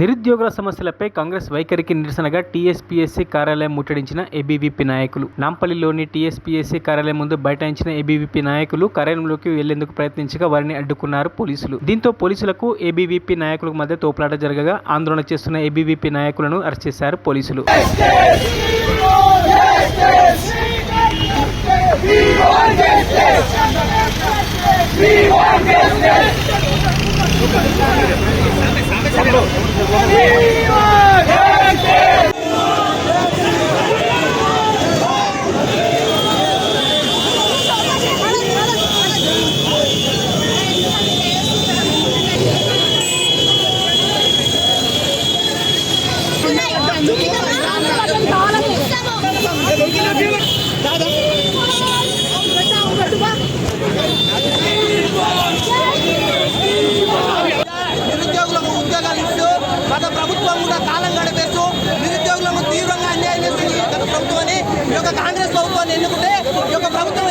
నిరుద్యోగుల సమస్యలపై కాంగ్రెస్ వైఖరికి నిరసనగా టీఎస్పీఎస్సీ కార్యాలయం ముట్టడించిన ఏబీవీపీ నాయకులు. నాంపల్లిలోని టీఎస్పీఎస్సీ కార్యాలయం ముందు బైఠాయించిన ఏబీవీపీ నాయకులు కార్యాలయంలోకి వెళ్లేందుకు ప్రయత్నించగా వారిని అడ్డుకున్నారు పోలీసులు. దీంతో పోలీసులకు ఏబీవీపీ నాయకులకు మధ్య తోపులాట జరగగా ఆందోళన చేస్తున్న ఏబీవీపీ నాయకులను అరెస్ట్ చేశారు పోలీసులు. నిరుద్యోగులకు ఉద్యోగాలు ఇస్తూ గత ప్రభుత్వం కూడా కాలం గడిపేస్తూ నిరుద్యోగులకు తీవ్రంగా అన్యాయం చేస్తుంది గత ప్రభుత్వాన్ని. ఈ యొక్క కాంగ్రెస్ ప్రభుత్వాన్ని ఎన్నుకుంటే ఈ యొక్క ప్రభుత్వం